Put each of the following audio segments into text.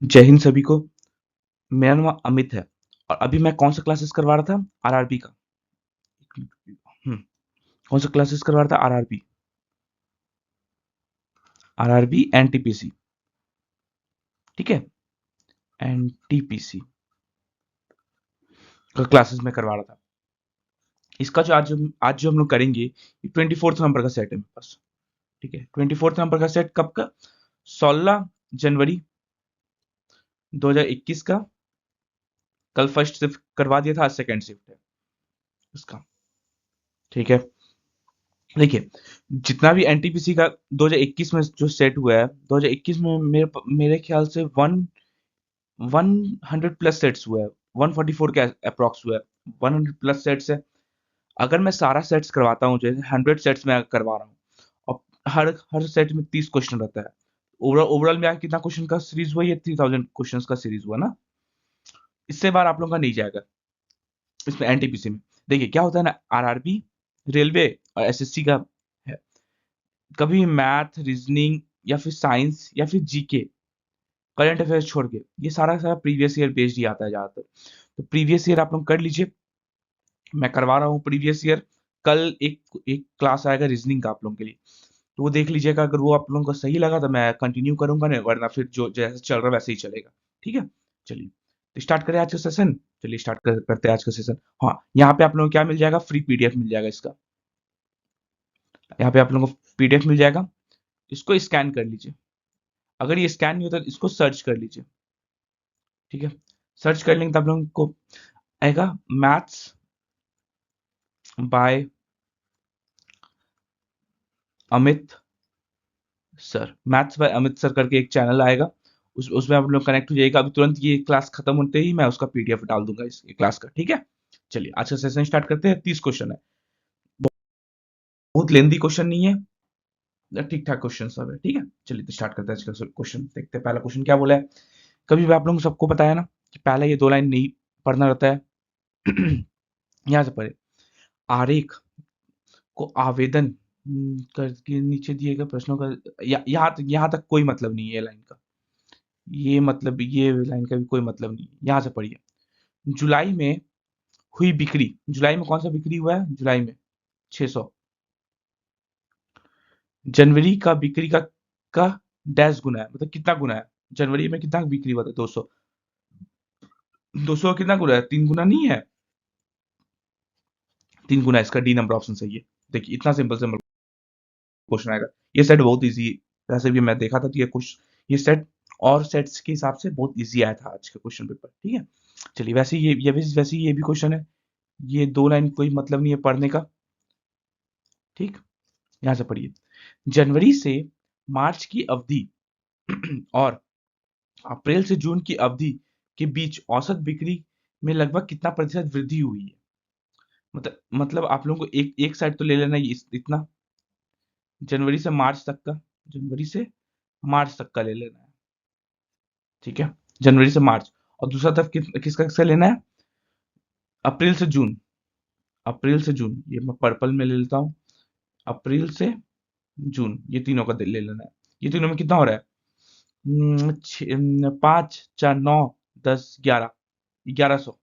जय हिंद सभी को। मेरा नाम अमित है और अभी मैं कौन सा क्लासेस करवा रहा था? आरआरबी का। कौन सा क्लासेस करवा रहा था? आरआरबी। RRB NTPC. ठीक है, एनटीपीसी का क्लासेस मैं करवा रहा था। इसका जो आज जो हम लोग करेंगे, ये 24th नंबर का सेट है मेरे पास। ठीक है, 24th नंबर का सेट कब का? 16 जनवरी 2021 का। कल फर्स्ट शिफ्ट करवा दिया था, आज सेकेंड शिफ्ट है उसका। ठीक है, देखिए, जितना भी एनटीपीसी का 2021 में जो सेट हुआ है, 2021 में मेरे ख्याल से 100 प्लस सेट्स हुआ है। 144 के अप्रॉक्स हुआ है। 100 प्लस सेट्स है। अगर मैं सारा सेट्स करवाता हूँ, जैसे 100 सेट्स में करवा रहा हूँ, और हर हर सेट में 30 क्वेश्चन रहता है। ओवरऑल में कितना क्वेश्चन का सीरीज हुआ? ये 3000 क्वेश्चन का सीरीज हुआ ना। इससे बार आप लोगों का नहीं जाएगा इसमें एनटीपीसी में। देखिए क्या होता है ना, आरआरबी, रेलवे और एसएससी का है। कभी मैथ, रीजनिंग या फिर साइंस या फिर जीके, करंट अफेयर्स छोड़ के, ये सारा सारा प्रीवियस ईयर बेस्ड ही आता है ज्यादातर। तो प्रीवियस ईयर आप लोग कर लीजिए। मैं करवा रहा हूँ प्रीवियस ईयर। कल एक एक क्लास आएगा रीजनिंग का आप लोगों के लिए, तो वो देख लीजिएगा। अगर वो आप लोगों को सही लगा तो मैं कंटिन्यू करूंगा, नहीं वरना फिर जो जैसे चल रहा है वैसे ही चलेगा। ठीक है, चलिए तो स्टार्ट करें आज का सेशन। चलिए करते हैं आज का सेशन। हाँ, यहाँ पे आप लोगों को क्या मिल जाएगा? फ्री पीडीएफ मिल जाएगा इसका। यहाँ पे आप लोगों को पीडीएफ मिल जाएगा, इसको स्कैन कर लीजिए। अगर ये स्कैन नहीं होता तो इसको सर्च कर लीजिए। ठीक है, सर्च कर लेंगे तो आप लोगों को आएगा maths by Amit sir. Maths by Amit sir करके एक चैनल आएगा, उसमें आप लोग कनेक्ट हो जाइएगा। अभी तुरंत ये क्लास खत्म होते ही मैं उसका पीडीएफ डाल दूंगा इस क्लास का। ठीक है, चलिए आज का सेशन स्टार्ट करते हैं। 30 क्वेश्चन है, बहुत लेंदी क्वेश्चन नहीं है, ठीक ठाक क्वेश्चन सब है। ठीक है, चलिए तो स्टार्ट करते हैं आज का क्वेश्चन। देखते हैं पहला क्वेश्चन क्या बोला है। कभी भी आप लोगों को सबको बताया ना कि पहला ये 2 लाइन नहीं पढ़ना रहता है। यहाँ से पढ़े, आरेख को आवेदन करके नीचे दिए गए प्रश्नों का, यहाँ तक कोई मतलब नहीं है ये लाइन का। ये मतलब ये लाइन का भी कोई मतलब नहीं है। यहाँ से पढ़िए, जुलाई में हुई बिक्री। जुलाई में कौन सा बिक्री हुआ है? जुलाई में 600। जनवरी का बिक्री का डैश गुना है, मतलब कितना गुना है? जनवरी में कितना बिक्री हुआ था? 200। 200 का कितना गुना है? 3 गुना नहीं है, 3 गुना। इसका डी नंबर ऑप्शन सही है। देखिए इतना सिंपल सिंपल क्वेश्चन आएगा। ये सेट बहुत इजी, वैसे भी मैं देखा था तो ये सेट और सेट्स के हिसाब से बहुत इजी आया था आज का क्वेश्चन पेपर। ठीक है, चलिए वैसे वैसे ये भी क्वेश्चन है। ये 2 लाइन कोई मतलब नहीं है पढ़ने का। ठीक, यहाँ से पढ़िए, जनवरी से मार्च की अवधि और अप्रैल से जून की अवधि के बीच औसत बिक्री में लगभग कितना प्रतिशत वृद्धि हुई है? मतलब आप लोगों को एक साइड तो ले लेना है, इतना जनवरी से मार्च तक का, जनवरी से मार्च तक का ले लेना है। ठीक है, जनवरी से मार्च। और दूसरा तरफ किसका किसका लेना है? अप्रैल से जून। अप्रैल से जून, ये मैं पर्पल में ले लेता हूँ। अप्रैल से जून, ये तीनों का ले लेना है। ये तीनों में कितना हो रहा है? 5 4 9 10 11, 1100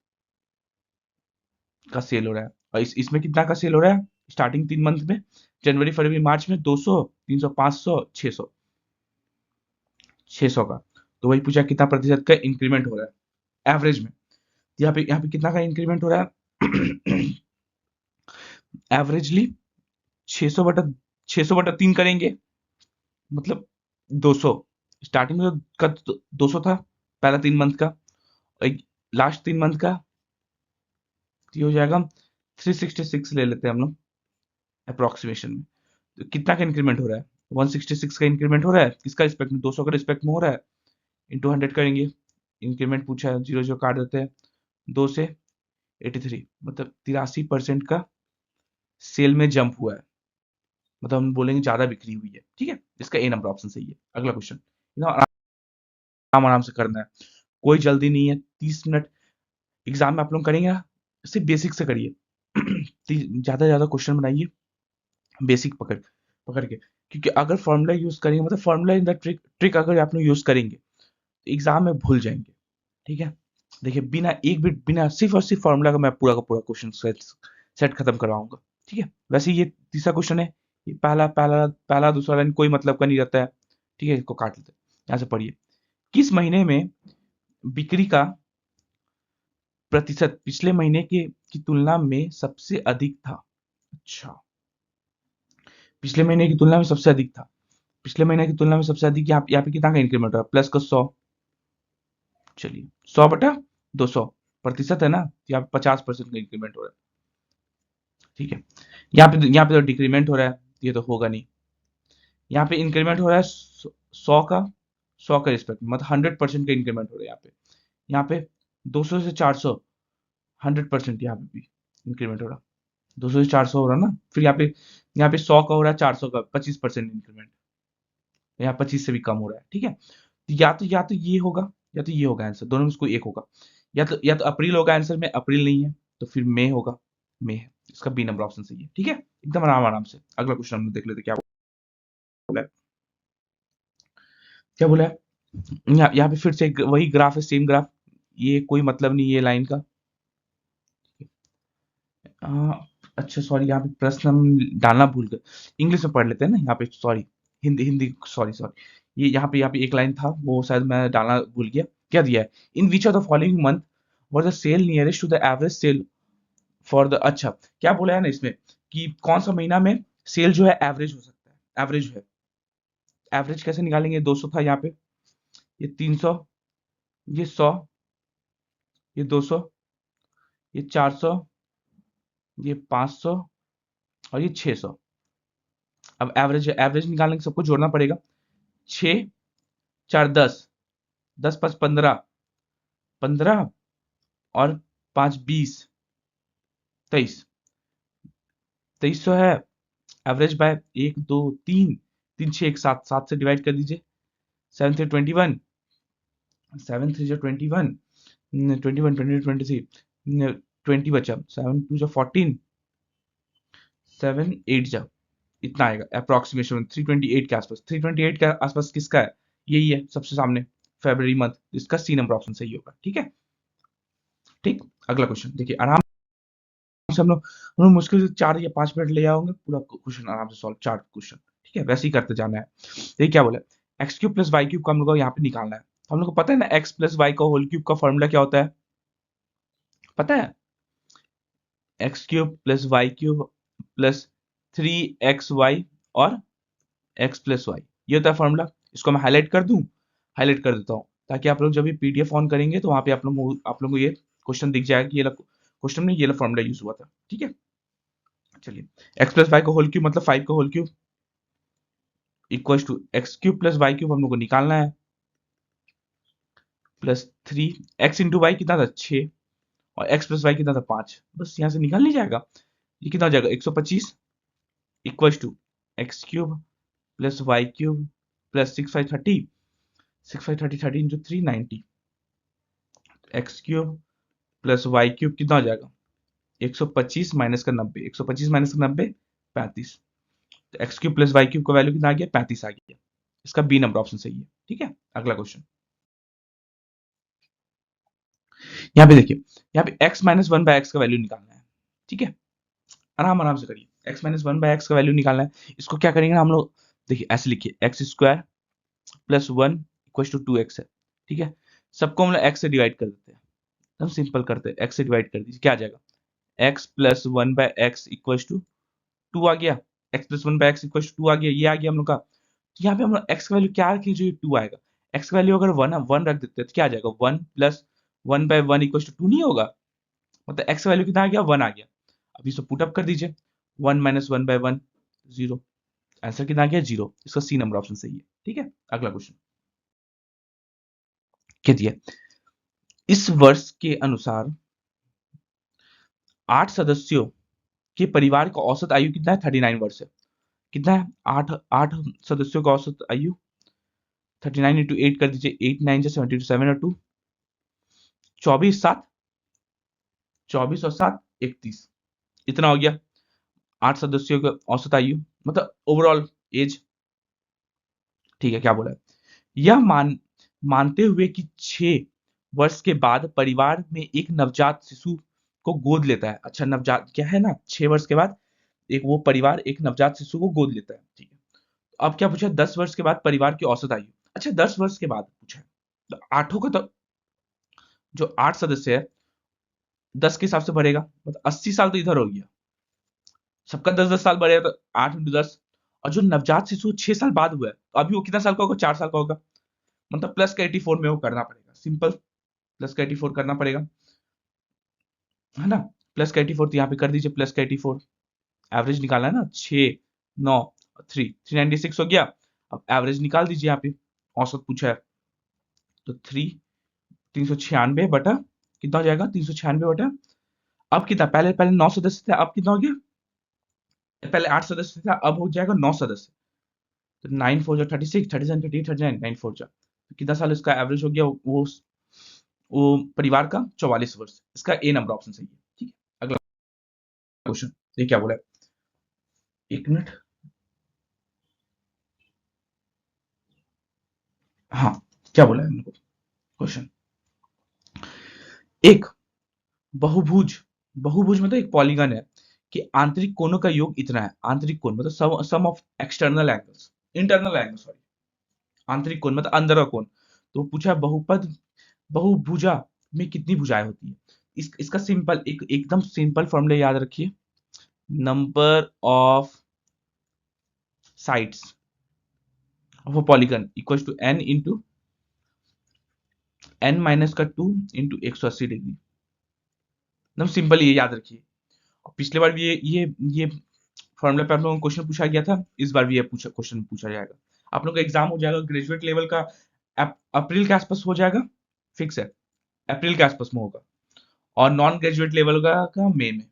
का सेल हो रहा है। और इसमें कितना का सेल हो रहा है स्टार्टिंग 3 मंथ में? जनवरी फरवरी मार्च में 200, 300, 500, 600, 600 का। तो वही पूछा कितना प्रतिशत का इंक्रीमेंट हो रहा है एवरेज में। यहाँ पे कितना का इंक्रीमेंट हो रहा है? एवरेजली 600/3 करेंगे, मतलब 200। स्टार्टिंग में का 200 था, पहला 3 मंथ का। लास्ट 3 मंथ का ये हो जाएगा 366 ले लेते हैं हम लोग अप्रोक्सीमेशन में। तो कितना का इंक्रीमेंट हो रहा है? 166 का इंक्रीमेंट हो रहा है। किसका रिस्पेक्ट में? 200 का रिस्पेक्ट में हो रहा है। इंटू 100 करेंगे, इंक्रीमेंट पूछा है, जीरो जीरो काट देते हैं। 2 से 83, मतलब 83% का सेल में जंप हुआ है। मतलब हम बोलेंगे ज्यादा बिक्री हुई है। ठीक है, इसका ए नंबर ऑप्शन सही है। अगला क्वेश्चन आराम आराम से करना है, कोई जल्दी नहीं है। 30 मिनट एग्जाम में आप लोग करेंगे ना, सिर्फ बेसिक से करिए। ज्यादा ज्यादा क्वेश्चन बनाइए बेसिक पकड़ पकड़ के। क्योंकि अगर फॉर्मूला यूज करेंगे, मतलब फॉर्मूला इन द ट्रिक अगर आप लोग यूज करेंगे, एग्जाम में भूल जाएंगे। ठीक है, देखिए बिना एक भी बिना सिर्फ और सिर्फ फॉर्मूला का मैं पूरा का पूरा क्वेश्चन सेट खत्म करवाऊंगा। ठीक है, वैसे ये तीसरा क्वेश्चन है, ये पहला पहला पहला दूसरा लाइन कोई मतलब का नहीं रहता है। ठीक है, इसको काट लेते हैं। यहाँ से पढ़िए, किस महीने में बिक्री का प्रतिशत पिछले महीने के की तुलना में सबसे अधिक था? अच्छा, पिछले महीने की तुलना में सबसे अधिक था। पिछले महीने की तुलना में सबसे अधिक यहाँ पे कितना का इंक्रीमेंट हो रहा है? प्लस का 100। चलिए 100/200 प्रतिशत है ना, यहाँ पे 50% का इंक्रीमेंट हो रहा है। ठीक है, यहाँ पे तो डिक्रीमेंट हो रहा है, ये तो होगा नहीं। यहाँ पे इंक्रीमेंट हो रहा है 100 का रिस्पेक्ट, मतलब 100% का इंक्रीमेंट हो रहा है यहाँ पे 200 से 400 100% यहाँ पे भी इंक्रीमेंट हो रहा है। 200 से 400 हो रहा ना, फिर यहाँ पे 100 का हो रहा है, 400 का 25% इंक्रीमेंट, यहाँ 25 से भी कम हो रहा है। ठीक है, तो या तो ये होगा या तो ये होगा आंसर, दोनों में से कोई एक होगा। या तो अप्रैल होगा आंसर में, अप्रैल नहीं है तो फिर मई होगा, मई है। इसका बी नंबर ऑप्शन सही है। ठीक है, एकदम आराम आराम से। अगला क्वेश्चन हम लोग देख लेते हैं, क्या बोला है। क्या बोला है, यहाँ पे फिर से वही ग्राफ है, सेम ग्राफ। ये कोई मतलब नहीं ये लाइन का। आ, अच्छा सॉरी, यहाँ पे प्रश्न हम डालना भूल गए। इंग्लिश में पढ़ लेते हैं ना यहाँ पे, sorry. Hindi Hindi sorry sorry, ये यहाँ पे एक लाइन था, वो शायद मैं डालना भूल गया। क्या दिया है, in which of the following month were the sale nearest to the average sale for the, अच्छा क्या बोला है ना इसमें, कि कौन सा महीना में सेल जो है एवरेज हो सकता है, एवरेज है। एवरेज कैसे निकालेंगे, 200 था यहाँ पे, ये 300, ये 100, ये 200, ये 400, ये 500 और ये 600। अब एवरेज है, एवरेज निकालने के सबको जोड़ना पड़ेगा। 6 4 10, 10 5 15, 15 और 5 20, 23, 2300 है। एवरेज बाय 1 2 3, 3 6 1 7, 7 से डिवाइड कर दीजिए। 7 3 21, 7 3 21, 21 22 23, 20 बचा, 7 2 14, 7 8 जा, इतना आएगा अप्रोक्सीमेशन 328 के आसपास। 328 के आसपास किसका है, यही है सबसे सामने, फरवरी मंथ। इसका सी नंबर ऑप्शन सही होगा। ठीक है, ठीक। अगला क्वेश्चन देखिए, आराम से हम लोग मुश्किल से 4 या 5 मिनट ले आओगे, पूरा क्वेश्चन आराम से सॉल्व, 4 क्वेश्चन। ठीक है, वैसे ही करते जाना है। ये क्या बोला, x cube plus y cube का हम लोग को यहाँ पे निकालना है। हम लोग को पता है ना, एक्स प्लस वाई का होल क्यूब का फॉर्मूला क्या होता है, पता है? X cube plus y cube plus 3xy और एक्स प्लस वाई, ये होता है फॉर्मूला। इसको मैं हाईलाइट कर दूं, हाईलाइट कर देता हूँ, ताकि आप लोग जब भी पीडीएफ ऑन करेंगे तो वहां पे आप लोगों को ये क्वेश्चन दिख जाएगा कि ये क्वेश्चन में ये फॉर्मूला यूज हुआ था। ठीक है, चलिए, एक्स प्लस वाई का होल क्यूब मतलब 5 का whole cube equal to x cube plus y cube हम लोग को निकालना है, प्लस 3 एक्स इंटू वाई कितना था 6, और एक्स प्लस वाई कितना था 5। बस यहाँ से निकाल नहीं जाएगा, ये कितना हो जाएगा 125 equal to x cube plus y cube plus 6 5 30, 6 5 30 30 into 3 90, x cube plus y cube कितना हो जाएगा 125 माइनस का 90, 125 माइनस का 90 35। तो x cube plus y cube का वैल्यू कितना आ गया 35 आ गया। इसका बी नंबर ऑप्शन सही है। ठीक है, अगला क्वेश्चन यहाँ पे देखिए, यहाँ पे x minus one by x का वैल्यू निकालना है। ठीक है, आराम आराम से करिए, x minus one by x का वैल्यू निकालना है। इसको क्या करेंगे ना हम लोग, देखिए ऐसे लिखिए, x square plus 1 equal to 2x है। ठीक है, सबको हम लोग x से डिवाइड कर देते हैं, एकदम सिंपल करते हैं, x से डिवाइड कर दीजिए, क्या आ जाएगा x plus one by x equal to 2 आ गया, x plus one by x equal to 2 आ गया, ये आ गया हम लोग का। तो यहाँ पे हम लोग x का वैल्यू क्या रखें, जो ये 2 आएगा, x का वैल्यू अगर 1 रख देते हैं तो क्या आ जाएगा 1 प्लस 1 बाय 1 इक्वल टू 2 नहीं होगा, मतलब x का वैल्यू कितना आ गया 1 आ गया। अभी इसको पुट अप कर दीजिए, 1 माइनस 1 बाय 1 0, आंसर कितना आ गया 0। इसका सी नंबर ऑप्शन सही है। ठीक है, अगला क्वेश्चन क्या दिया, इस वर्ष के अनुसार 8 सदस्यों के परिवार का औसत आयु कितना है 39 वर्ष है। कितना है 8 8 सदस्यों का औसत आयु 39 इंटू 8 कर दीजिए, 8 9 से 72 7 और 2 24 7, 24 और 7 31, इतना हो गया 8 सदस्यों का औसत आयु, मतलब ओवरऑल एज। ठीक है, क्या बोला है, यह मान मानते हुए कि 6 वर्ष के बाद परिवार में एक नवजात शिशु को गोद लेता है। अच्छा, नवजात क्या है ना, 6 वर्ष के बाद एक वो परिवार एक नवजात शिशु को गोद लेता है। ठीक है, अब क्या पूछा, 10 वर्ष के बाद परिवार की औसत आयु। अच्छा, 10 वर्ष के बाद पूछा है, तो आठों का तो जो 8 सदस्य है 10 के हिसाब से बढ़ेगा, मतलब 80 साल तो इधर हो गया, सबका 10-10 साल बढ़ेगा, तो 8 × 10। और जो नवजात शिशु 6 साल बाद हुआ है, तो अभी वो कितना साल का होगा, 4 साल का होगा, मतलब प्लस का 84 में वो करना पड़ेगा, सिंपल प्लस का 84 करना पड़ेगा, है ना। प्लस का 84 तो यहाँ पे कर दीजिए, प्लस का 84 एवरेज निकालना है ना, 6 9 3 396 हो गया। अब एवरेज निकाल दीजिए, यहाँ पे औसत पूछा है, तो 396 बटा कितना हो जाएगा, 396 बटा, अब कितना, पहले पहले 9 सदस्य थे, अब कितना हो गया, पहले 8 सदस्य था, अब हो जाएगा 9 सदस्य, तो 9 4 36, 37 38 39, 9 4 कितना साल इसका एवरेज हो गया, वो परिवार का 44 वर्ष, इसका ए नंबर ऑप्शन सही है। ठीक है, अगला क्वेश्चन, ये क्या बोला है, 1 मिनट, हाँ, क्या बोला है मेरे को क्वेश्चन, एक बहुभुज, बहुभुज मतलब एक पॉलीगन है कि आंतरिक कोणों का योग इतना है, आंतरिक कोण मतलब sum of external angles, internal angle sorry, आंतरिक कोण मतलब अंदर का कोण। तो पूछा बहुपद बहुभुजा में कितनी भुजाएं होती है, इसका सिंपल एकदम सिंपल फॉर्मूला याद रखिए, number of sides of a polygon equals to n into n minus का 2 इंटू 180 डिग्री, एकदम सिंपल, ये याद रखिए। और पिछले बार भी ये फॉर्मूला पे आप लोगों को क्वेश्चन पूछा गया था, इस बार भी ये क्वेश्चन पूछा जाएगा। आप लोग का एग्जाम हो जाएगा ग्रेजुएट लेवल का, अप्रैल के आसपास हो जाएगा, फिक्स है, अप्रैल के आसपास में होगा, और नॉन ग्रेजुएट लेवल का मई में।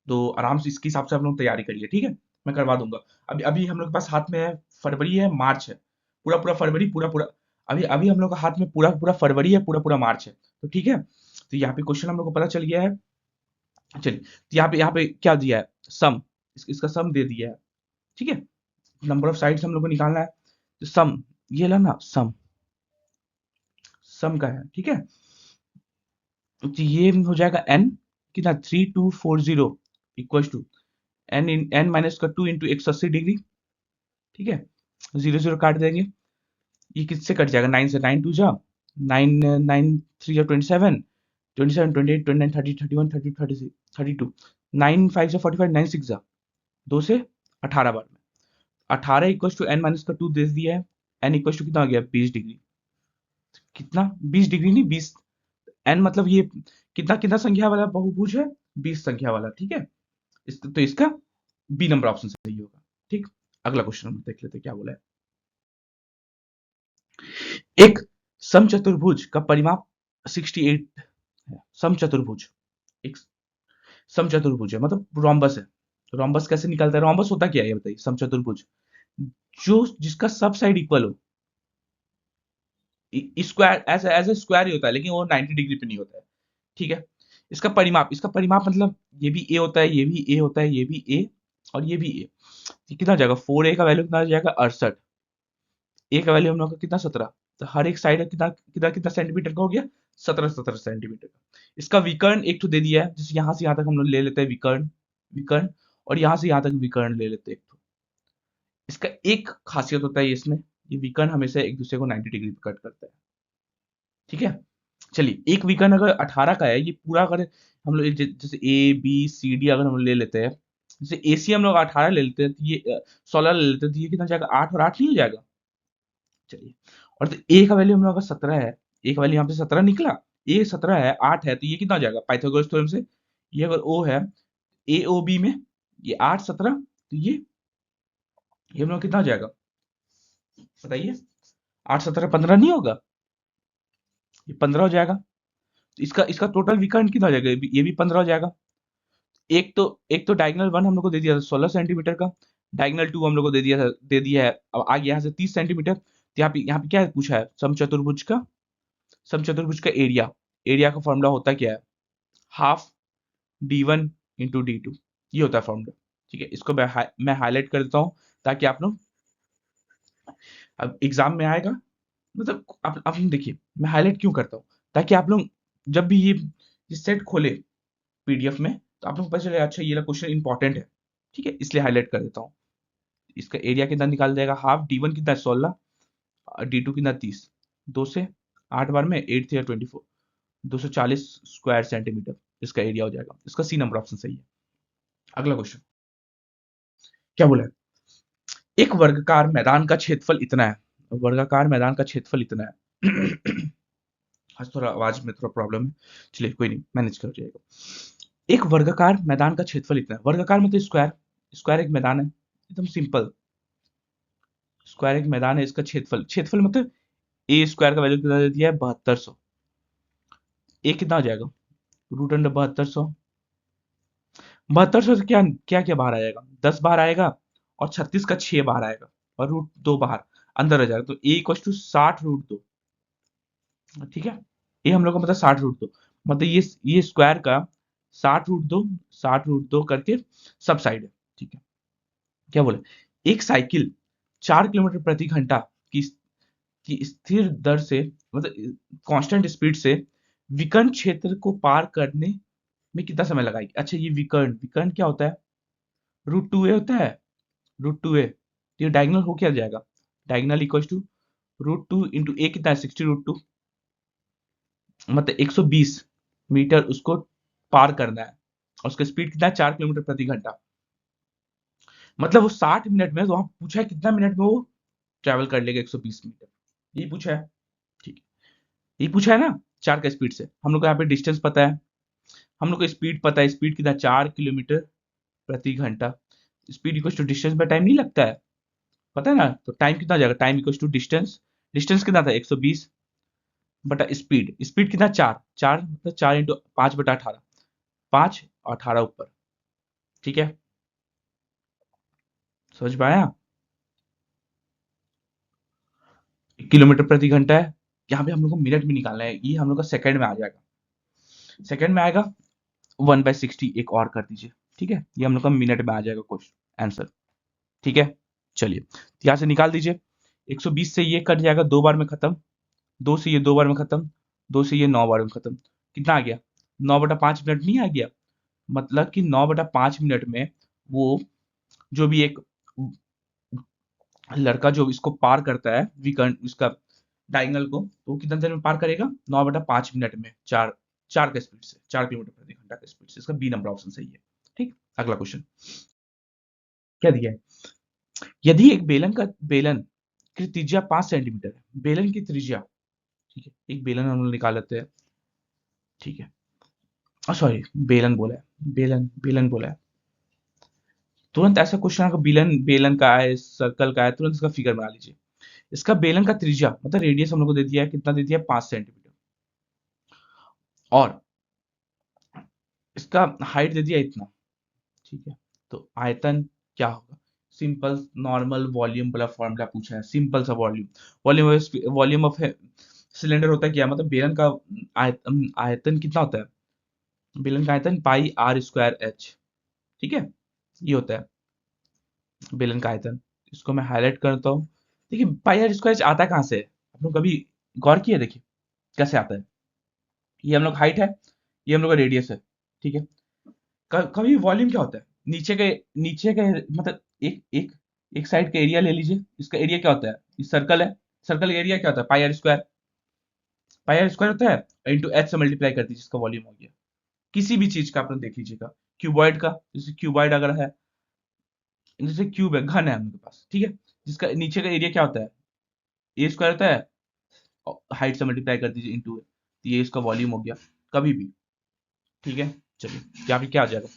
तो आराम से इसके हिसाब से आप लोग तैयारी करिए, ठीक है, मैं करवा दूंगा। अभी अभी हम लोग के पास हाथ में है, फरवरी है, मार्च है, पूरा पूरा फरवरी, पूरा पूरा, अभी अभी हम लोग का हाथ में पूरा पूरा फरवरी है, पूरा पूरा मार्च है, तो ठीक है। तो यहाँ पे क्वेश्चन हम लोग को पता चल गया है। चलिए, तो यहाँ पे क्या दिया है, सम, इसका सम दे दिया है, ठीक है। नंबर ऑफ साइड्स हम लोग को निकालना है, तो सम, ये ला ना सम, सम का है, ठीक है। तो ये हो जाएगा n कितना, 3240 इक्वल टू n माइनस का 2 इंटू 180 डिग्री, ठीक है, 0 0 काट देंगे, ये किससे कट जाएगा, 9 से, 9 2 जा 9 9 3 जा 27 27 28 29 30 31 32 33 32 9 5 जा 45 9 6 जा 2 से 18 बार में 18 इक्वल टू n माइनस का 2 दे दिया है, n इक्वल टू कितना आ गया, 20 डिग्री, कितना, 20 डिग्री नहीं, 20, n मतलब ये कितना कितना संख्या वाला बहुभुज है, 20 संख्या वाला, ठीक है। तो इसका बी नंबर ऑप्शन सही होगा, ठीक। अगला क्वेश्चन हम देख लेते हैं क्या बोला है, एक समचतुर्भुज का परिमाप 68 है, समचतुर्भुज, एक समचतुर्भुज है मतलब रोम्बस है, रोम्बस कैसे निकलता है, रोम्बस होता क्या है ये बताइए, समचतुर्भुज जो जिसका सब साइड इक्वल हो, स्क्वायर ऐसा ऐसा स्क्वायर ही होता है, लेकिन वो 90 डिग्री पे नहीं होता है, ठीक है। इसका परिमाप मतलब ये भी ए होता है, ये भी ए होता है, ये भी ए, और ये भी ए, कितना हो जाएगा, 4a का वैल्यू कितना हो जाएगा, 68, ए का वैल्यू हम लोग का कितना, 17, तो हर एक साइड कितना कितना कितना सेंटीमीटर का हो गया, 17 सेंटीमीटर का। इसका विकर्ण एक तो दे दिया है, जैसे यहाँ से यहाँ तक हम लोग ले लेते हैं विकर्ण, विकर्ण, और यहाँ से यहाँ तक विकर्ण ले लेते हैं एक तो। इसका एक खासियत होता है इसमें, ये विकर्ण हमेशा एक दूसरे को 90 डिग्री पे कट करता है, ठीक है। चलिए, एक विकर्ण अगर 18 का है, ये पूरा अगर हम लोग जैसे ए बी सी डी अगर हम ले लेते हैं, जैसे ए सी हम लोग 18 ले लेते हैं, तो ये 16 ले लेते हैं, तो ये कितना जाएगा, 8 और 8 नहीं हो जाएगा, चलिए। और तो ए का वैल्यू हम लोग का 17 है, ए का वैल्यू यहाँ पे 17 निकला, ए 17 है, 8 है, तो ये कितना हो जाएगा पाइथागोरस थ्योरम से, ये अगर ओ है, ए ओ बी में, ये 8 17, तो ये हम लोग कितना हो जाएगा बताइए, 8 17 15 नहीं होगा, ये 15 हो जाएगा। तो इसका इसका टोटल विकर्ण कितना हो जाएगा, ये भी 15 हो जाएगा। एक तो डायगोनल 1 हम लोग को दे दिया था 16 सेंटीमीटर का, डायगोनल 2 हम लोग को दे दिया है, अब आ गया यहाँ से 30 सेंटीमीटर, तो यहाँ पे क्या पूछा है, समचतुर्भुज का एरिया, एरिया का फॉर्मूला होता क्या है, हाफ d1 इंटू d2, ये होता है फॉर्मूला, ठीक है। इसको मैं हाईलाइट कर देता हूँ, ताकि आप लोग अब एग्जाम में आएगा, मतलब आप देखिए, मैं हाईलाइट क्यों करता हूँ, ताकि आप लोग जब भी ये सेट खोले पीडीएफ में, तो आप लोग को पता चले अच्छा ये वाला क्वेश्चन इंपॉर्टेंट है, ठीक है, इसलिए हाईलाइट कर देता हूँ। इसका एरिया कितना निकाल जाएगा, हाफ, डी वन कितना 16, डी टू कितना 30, 2 से 8 बार में 8 या 24, 240 स्क्वायर सेंटीमीटर इसका एरिया हो जाएगा। इसका सी नंबर ऑप्शन सही है। अगला क्वेश्चन क्या बोला है, एक वर्गाकार मैदान का क्षेत्रफल इतना है, वर्गाकार मैदान का क्षेत्रफल इतना है। आज थोड़ा आवाज में थोड़ा प्रॉब्लम है, चलिए कोई नहीं, मैनेज कर जाएगा। एक वर्गाकार मैदान का क्षेत्रफल इतना है, वर्गाकार मतलब स्क्वायर, स्क्वायर एक मैदान है, एकदम सिंपल। स्क्वायर एक मैदान है, इसका क्षेत्रफल, क्षेत्रफल मतलब ए स्क्वायर का वैल्यू कितना दे दिया है 7200, ए कितना हो जाएगा रूट अंडर 7200, 7200 से क्या क्या क्या बाहर आएगा, 10 बाहर आएगा, और 36 का 6 बाहर आएगा, और रूट 2 बाहर अंदर आ जाएगा, तो ए इक्वल टू 60 रूट 2, ठीक है। ये हम लोग का मतलब 60 रूट 2, मतलब ये स्क्वायर का 60 रूट 2, 60 रूट 2 करके सब साइड है, ठीक है। क्या बोले, एक साइकिल 4 किलोमीटर प्रति घंटा की की स्थिर दर से, मतलब कांस्टेंट स्पीड से विकर्ण क्षेत्र को पार करने में कितना समय लगाएगी। अच्छा ये विकर्ण, विकर्ण क्या होता है, रूट टू ए होता है, रूट टू ए, तो ये डायगोनल हो क्या जाएगा, diagonal equal to root two into a कितना है 60 रूट टू, मतलब 120 मीटर उसको पार करना है, और उसका स्पीड कितना है 4 किलोमीटर प्रति घंटा, मतलब वो 60 मिनट में, तो वहां पूछा है कितना मिनट में वो ट्रेवल कर लेगा 120 मीटर, ये पूछा है, ठीक है। ये पूछा है ना 4 का स्पीड से, हम लोग को यहाँ पे डिस्टेंस पता है, हम लोग को स्पीड पता है, स्पीड कितना 4 किलोमीटर प्रति घंटा, स्पीड इक्वल टू डिस्टेंस में टाइम नहीं लगता है, पता है ना, तो टाइम कितना जाएगा, time equal to distance, distance कितना था 120 बटा स्पीड, स्पीड कितना 4, 4 मतलब 4 इंटू 5/18, 5 और 18 ऊपर, ठीक है, समझ में आया। किलोमीटर प्रति घंटा है, यहाँ पे हम लोग को मिनट में निकालना है, ये हम लोग का सेकंड में आ जाएगा, सेकंड में आएगा 1/60, एक और कर दीजिए, ठीक है, ये हम लोग का मिनट में आ जाएगा क्वेश्चन आंसर, ठीक है। चलिए यहाँ से निकाल दीजिए, 120 से ये कट जाएगा 2 बार में खत्म, 2 से ये 2 बार में खत्म, 2 से ये 9 बार में खत्म, कितना आ गया 9/5 मिनट नहीं आ गया, मतलब कि 9/5 मिनट में वो जो भी एक लड़का जो इसको पार करता है विकर्ण इसका डायगोनल को, तो वो कितना देर में पार करेगा 9/5 मिनट में, 4 के स्पीड से, 4 किलोमीटर प्रति घंटा के स्पीड से, इसका बी नंबर ऑप्शन सही है, ठीक। अगला क्वेश्चन क्या दिया है, यदि एक बेलन की त्रिज्या 5 सेंटीमीटर है, बेलन की त्रिज्या, ठीक है, एक बेलन हम लोग निकाल लेते हैं, ठीक है, सॉरी बेलन बोला है, बेलन बेलन बोला है, तुरंत ऐसा क्वेश्चन अगर बेलन बेलन का है सर्कल का है, तुरंत इसका फिगर बना लीजिए। इसका बेलन का त्रिज्या मतलब रेडियस हम लोग को दे दिया है, कितना दे दिया है 5 सेंटीमीटर, और इसका हाइट दे दिया इतना, ठीक है, तो आयतन क्या होगा, सिंपल नॉर्मल वॉल्यूम वाला फॉर्मूला पूछा है, सिंपल सा वॉल्यूम, वॉल्यूम ऑफ सिलेंडर होता है क्या, मतलब बेलन का आयतन कितना होता है, बेलन का आयतन पाई आर स्क्वायर एच, ठीक है, ये होता है बेलन का आयतन। इसको मैं हाईलाइट करता हूँ, देखिए पाई आर स्क्वायर आता है कहाँ से, आप लोग कभी गौर किया, देखिए कैसे आता है, ये हम लोग हाइट है, ये हम लोग का रेडियस है, ठीक है, कभी वॉल्यूम क्या होता है, नीचे के मतलब एक साइड का एरिया ले लीजिए, इसका एरिया क्या होता है, इस सर्कल है, सर्कल एरिया क्या होता है pi r square, pi r square होता है इंटू एच से मल्टीप्लाई कर दीजिए, इसका वॉल्यूम हो गया, किसी भी चीज का आप लोग देख लीजिएगा, क्यूबॉइड का, जैसे क्यूबॉइड अगर है, जैसे क्यूब है घन है हम लोग के पास, ठीक है, जिसका नीचे का एरिया क्या होता है ए स्क्वायर होता है, हाइट से मल्टीप्लाई कर दीजिए इंटू, तो ये इसका वॉल्यूम हो गया कभी भी, ठीक है। चलिए यहाँ पे क्या आ जाएगा,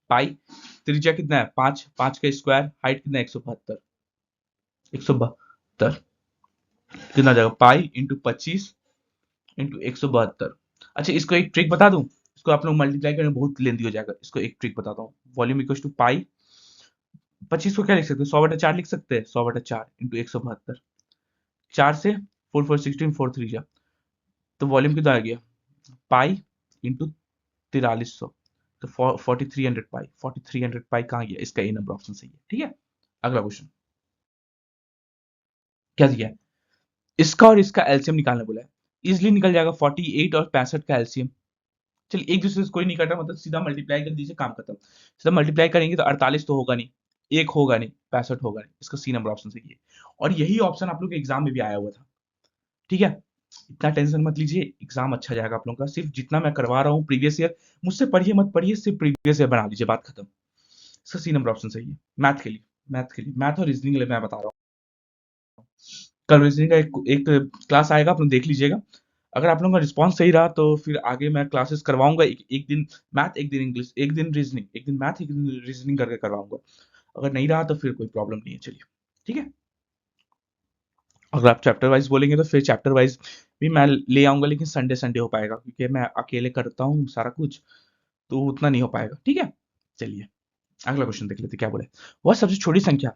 पाई त्रिज्या कितना है 5, 5 का स्क्वायर, हाइट कितना है 172, 172 कितना आ जाएगा पाई इंटू 25 इंटू 172। अच्छा इसको एक ट्रिक बता दूं, इसको आप लोग मल्टीप्लाई करने में बहुत लेंदी हो जाएगा, इसको एक ट्रिक बताता हूँ, वॉल्यूम इक्वल टू पाई, 25 को क्या लिख सकते हैं 100/4 लिख सकते हैं, 100/4 इंटू 172, 4 से 4 4 16 4 3 जा, तो वॉल्यूम कितना आ गया पाई इंटू 4300, तो 4300 पाई, 4300 पाई कहाँ गया, इसका ए नंबर ऑप्शन सही है, ठीक है। अगला क्वेश्चन क्या दिया है, इसका और इसका एलसीएम निकालने बोला है। इजिली निकल जाएगा 48 और 65 का एलसीएम। चलिए एक दूसरे से कोई नहीं कट रहा, मतलब सीधा मल्टीप्लाई कर दीजिए, काम खत्म। सीधा मल्टीप्लाई करेंगे तो 48 तो होगा नहीं, एक होगा नहीं, 65 होगा नहीं। इसका सी नंबर ऑप्शन सही है। और यही ऑप्शन आप लोग के एग्जाम में भी आया हुआ था। ठीक है, इतना टेंशन मत लीजिए, एग्जाम अच्छा जाएगा आप लोगों का। सिर्फ जितना मैं करवा रहा हूँ प्रीवियस ईयर, मुझसे पढ़िए मत पढ़िए, सिर्फ प्रीवियस ईयर बना लीजिए, बात खत्म। इसका सी नंबर ऑप्शन सही है। मैथ के लिए, मैथ और रीजनिंग के लिए मैं बता रहा हूँ। कल रीजनिंग का एक क्लास आएगा, आप लोग देख लीजिएगा। अगर आप लोगों का रिस्पॉन्स सही रहा तो फिर आगे मैं क्लासेस करवाऊंगा, एक दिन मैथ, एक दिन इंग्लिश, एक दिन रीजनिंग, एक दिन मैथ, एक दिन रीजनिंग करके करवाऊंगा। अगर नहीं रहा तो फिर कोई प्रॉब्लम नहीं है, चलिए ठीक है। अगर आप चैप्टर वाइज बोलेंगे तो फिर चैप्टर वाइज भी मैं ले आऊंगा, लेकिन संडे संडे हो पाएगा, क्योंकि मैं अकेले करता हूँ सारा कुछ, तो उतना नहीं हो पाएगा। ठीक है, चलिए अगला क्वेश्चन देख लेते क्या बोले। वह सबसे छोटी संख्या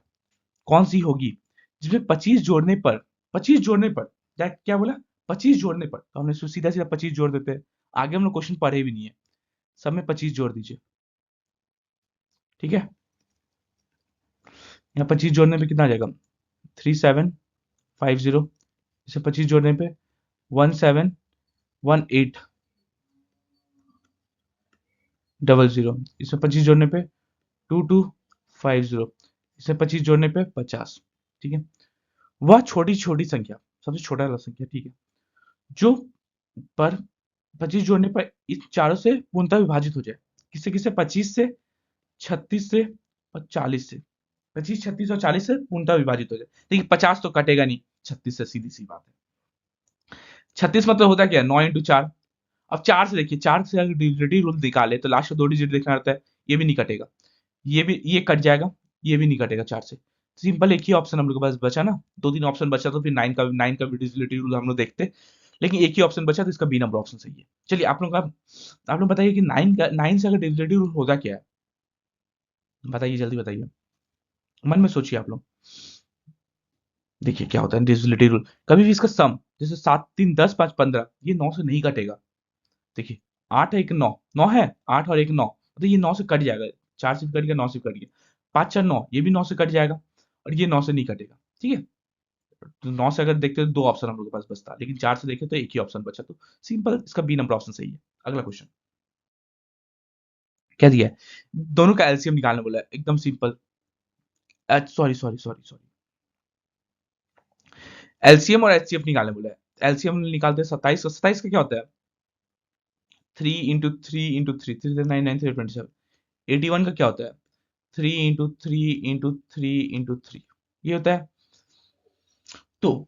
कौन सी होगी जिसमें 25 जोड़ने पर, 25 जोड़ने पर, क्या बोला, 25 जोड़ने पर, तो हमने सीधा सीधा 25 जोड़ देते हैं। आगे हम लोग क्वेश्चन पढ़े भी नहीं है, सब में 25 जोड़ दीजिए। ठीक है, यहाँ 25 जोड़ने पे कितना आ जाएगा, 3750। इसे 25 जोड़ने पे 171800। इसे 25 जोड़ने पे 2250। इसे 25 जोड़ने पे 50। ठीक है, वह छोटी छोटी संख्या, सबसे छोटा वाला संख्या, ठीक है, जो पर 25 जोड़ने पर इन चारों से पूर्णतः विभाजित हो जाए। किससे किससे, 25 से, 36 से और 40 से। 25, 36 और 40 से पूर्णतः विभाजित हो जाए। देखिए 50 तो कटेगा नहीं 36 से, सीधी सी बात है। 36 मतलब होता क्या है, 9 × 4। अब 4 से देखिए, 4 से अगर डिविजिबिलिटी रूल निकाले तो लास्ट में 2 डिजिट देखना रहता है, ये भी नहीं कटेगा, ये कट जाएगा, ये भी नहीं कटेगा 4 से। सिंपल एक ही ऑप्शन हम लोग के पास बचा ना, 2-3 ऑप्शन बचा तो फिर 9 का डिविजिबिलिटी रूल हम लोग देखते, लेकिन एक ही ऑप्शन बचा तो इसका बी नंबर ऑप्शन सही है। चलिए आप लोग बताइए कि 9 से अगर डिविजिबिलिटी रूल होता क्या है, बताइए जल्दी बताइए, मन में सोचिए आप लोग। देखिए क्या होता है डिविजिबिलिटी रूल, कभी भी इसका सम, जैसे 7 3 10 5 15, ये 9 से नहीं कटेगा। देखिए 8 है, एक 9, 9 है, 8 और एक 9, तो ये 9 से कट जाएगा, 4 से भी कट गया, 9 से भी कट गया, 5 4 9, ये भी 9 से कट जाएगा, और ये 9 से नहीं कटेगा। ठीक है, तो 9 से अगर देखते तो 2 ऑप्शन हम लोग के पास बचता, लेकिन 4 से देखे तो एक ही ऑप्शन बचा, तो सिंपल इसका बी नंबर ऑप्शन सही है। अगला क्वेश्चन क्या दिया है, दोनों का एलसीएम निकालने बोला है, एकदम simple. Sorry sorry sorry sorry, LCM और एचसीएफ निकालने बोला है। एलसीएम निकालते हैं 27, 27 का क्या होता है, 3 × 3 × 3, 3 9 9 3 27। 81 का क्या होता है, 3 × 3 × 3 × 3, ये होता है। तो